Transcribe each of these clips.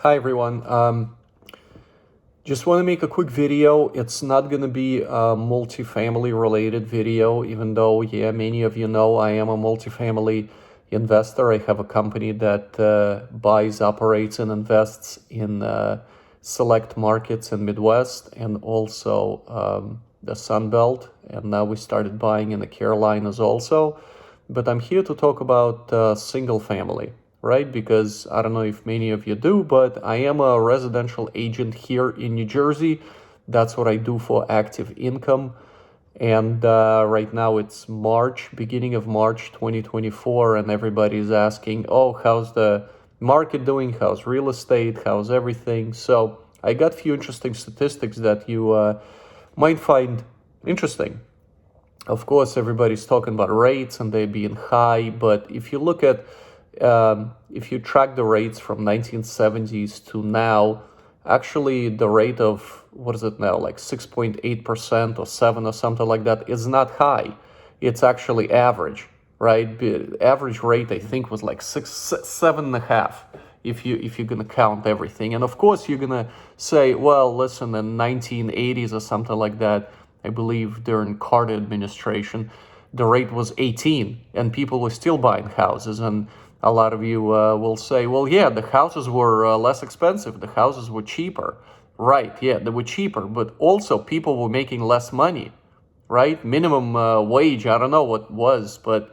Hi everyone. Just want to make a quick video. It's not going to be a multifamily related video, even though, many of you know I am a multifamily investor. I have a company that buys, operates, and invests in select markets in Midwest and also the Sun Belt. And now we started buying in the Carolinas also. But I'm here to talk about single family, right? Because I don't know if many of you do, but I am a residential agent here in New Jersey. That's what I do for active income. And right now it's March, beginning of March 2024, and everybody's asking, oh, how's the market doing? How's real estate? How's everything? So I got a few interesting statistics that you might find interesting. Of course, everybody's talking about rates and they being high, but if you look at if you track the rates from 1970s to now, actually the rate of, what is it now, like 6.8% or 7 or something like that is not high. It's actually average, right? The average rate, I think, was like 7.5 if you're gonna count everything. And of course you're gonna say, well, listen, in 1980s or something like that, I believe during Carter administration, the rate was 18 and people were still buying houses. And a lot of you will say, well, yeah, the houses were less expensive. The houses were cheaper. Right, yeah, they were cheaper, but also people were making less money, right? Minimum wage, I don't know what was, but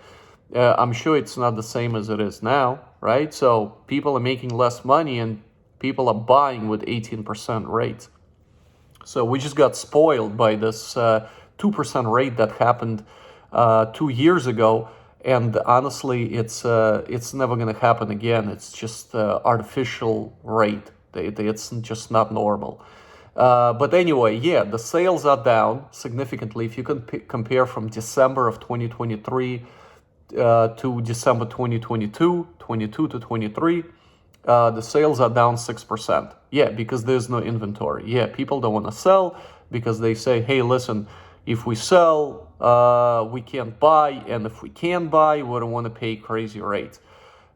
I'm sure it's not the same as it is now, right? So people are making less money and people are buying with 18% rates. So we just got spoiled by this 2% rate that happened 2 years ago. And honestly, it's never going to happen again. It's just artificial rate. It's just not normal. But anyway, yeah, the sales are down significantly. If you can compare from December of 2023 to December 2022, 22 to 23, the sales are down 6%. Yeah, because there's no inventory. Yeah, people don't want to sell because they say, hey, listen, if we sell, we can't buy. And if we can buy, we don't want to pay crazy rates.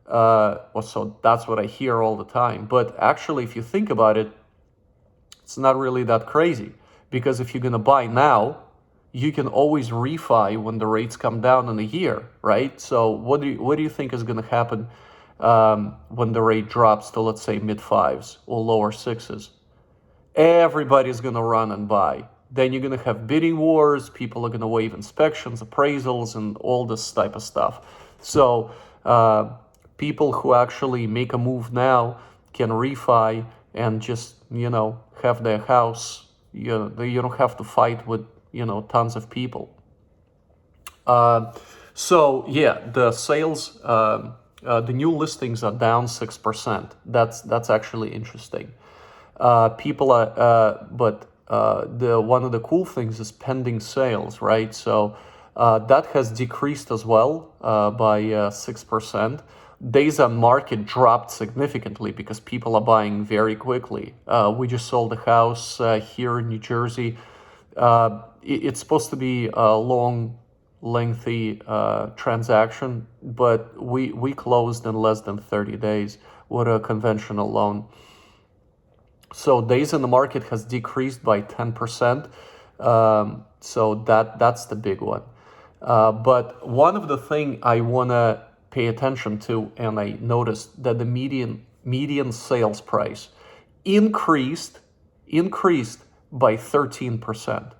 So that's what I hear all the time. But actually, if you think about it, it's not really that crazy. Because if you're going to buy now, you can always refi when the rates come down in a year, right? So what do you think is going to happen when the rate drops to, let's say, mid-5s or lower 6s? Everybody's going to run and buy. Then you're going to have bidding wars. People are going to waive inspections, appraisals, and all this type of stuff. So people who actually make a move now can refi and just, have their house. You don't have to fight with, tons of people. So yeah, the sales, the new listings are down 6%. That's actually interesting. People are, but the one of the cool things is pending sales, right? So that has decreased as well by 6%. Days on market dropped significantly because people are buying very quickly. We just sold a house here in New Jersey. It's supposed to be a long, lengthy transaction, but we closed in less than 30 days with a conventional loan. So days in the market has decreased by 10%. So that's the big one. But one of the thing I want to pay attention to, and I noticed that the median sales price increased by 13%.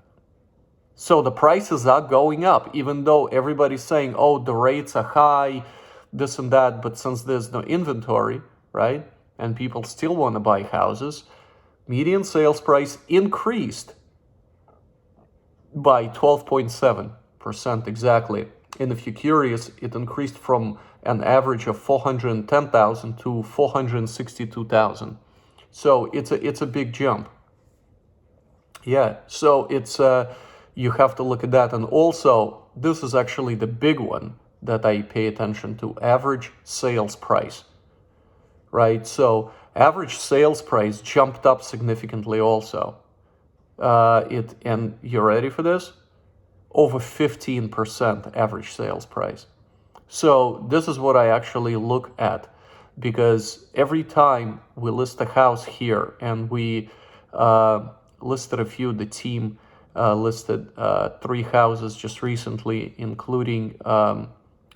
So the prices are going up, even though everybody's saying, oh, the rates are high, this and that. But since there's no inventory, right, and people still want to buy houses, median sales price increased by 12.7% exactly. And if you're curious, it increased from an average of 410,000 to 462,000. So it's a big jump. Yeah, so it's you have to look at that. And also, this is actually the big one that I pay attention to: average sales price, right? So average sales price jumped up significantly also. And you're ready for this? Over 15% average sales price. So this is what I actually look at. because every time we list a house here, and we listed a few, the team listed 3 houses just recently, including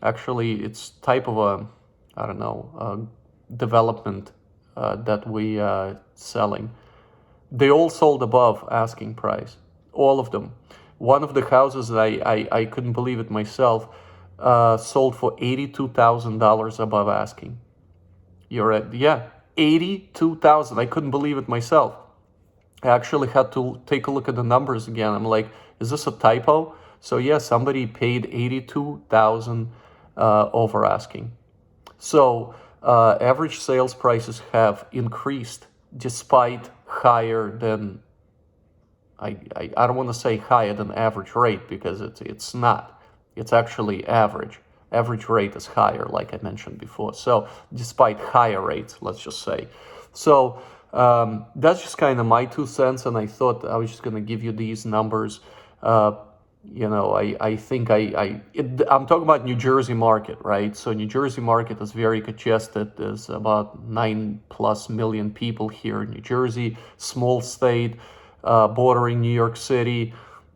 actually it's type of a, I don't know, development that we selling. They all sold above asking price, all of them. One of the houses that I couldn't believe it myself, sold for $82,000 above asking. You're at, yeah, 82,000. I couldn't believe it myself. I actually had to take a look at the numbers again. I'm like, is this a typo? So yeah, somebody paid 82,000 over asking. So average sales prices have increased despite higher than, I don't want to say higher than average rate, because it's not. It's actually average. Average rate is higher, like I mentioned before. So despite higher rates, let's just say. So that's just kind of my 2 cents, and I thought I was just going to give you these numbers. I think I'm talking about New Jersey market, right? So New Jersey market is very congested. There's about 9+ million people here in New Jersey, small state, bordering New York City.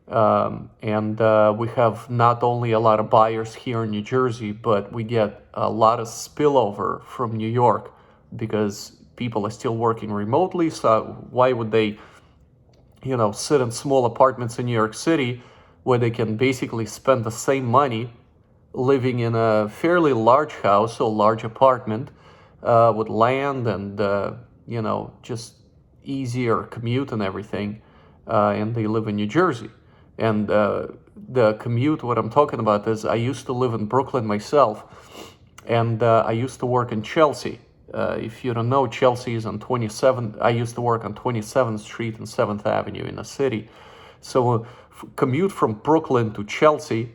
And we have not only a lot of buyers here in New Jersey, but we get a lot of spillover from New York, because people are still working remotely. So why would they, sit in small apartments in New York City where they can basically spend the same money living in a fairly large house or large apartment with land and, just easier commute and everything, and they live in New Jersey. And the commute, what I'm talking about is, I used to live in Brooklyn myself, and I used to work in Chelsea. If you don't know, Chelsea is on 27th. I used to work on 27th Street and 7th Avenue in the city. So commute from Brooklyn to Chelsea,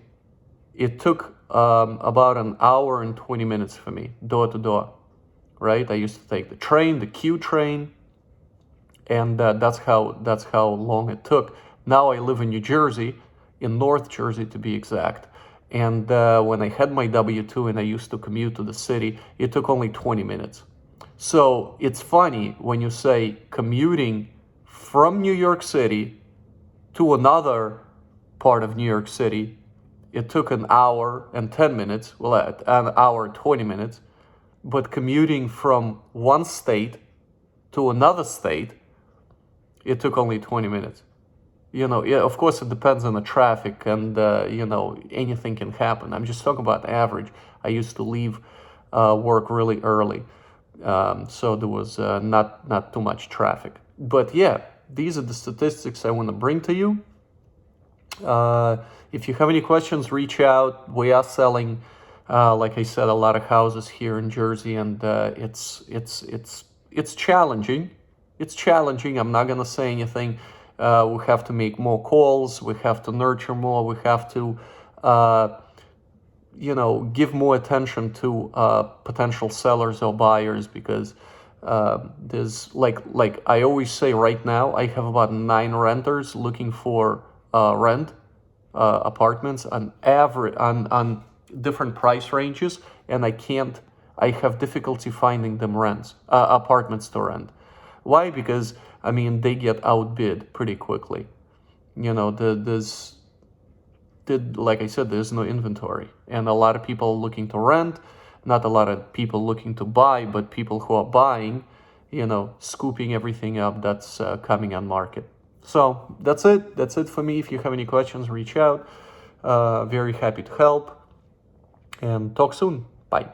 it took about an hour and 20 minutes for me, door to door, right? I used to take the train, the Q train, and that's how long it took. Now I live in New Jersey, in North Jersey to be exact. And when I had my W-2 and I used to commute to the city, it took only 20 minutes. So it's funny when you say commuting from New York City to another part of New York City, it took an hour and 10 minutes, well, an hour and 20 minutes. But commuting from one state to another state, it took only 20 minutes. Yeah, of course, it depends on the traffic, and, anything can happen. I'm just talking about average. I used to leave work really early, so there was not too much traffic. But yeah, these are the statistics I want to bring to you. If you have any questions, reach out. We are selling, like I said, a lot of houses here in Jersey, and it's challenging. It's challenging. I'm not gonna say anything. We have to make more calls. We have to nurture more. We have to, give more attention to potential sellers or buyers, because there's like I always say, right now I have about 9 renters looking for rent apartments on average, on different price ranges, and I have difficulty finding them apartments to rent. Why? Because they get outbid pretty quickly. Like I said, there's no inventory, and a lot of people looking to rent, not a lot of people looking to buy, but people who are buying, scooping everything up that's coming on market. So that's it for me. If you have any questions, reach out. Very happy to help, and talk soon. Bye.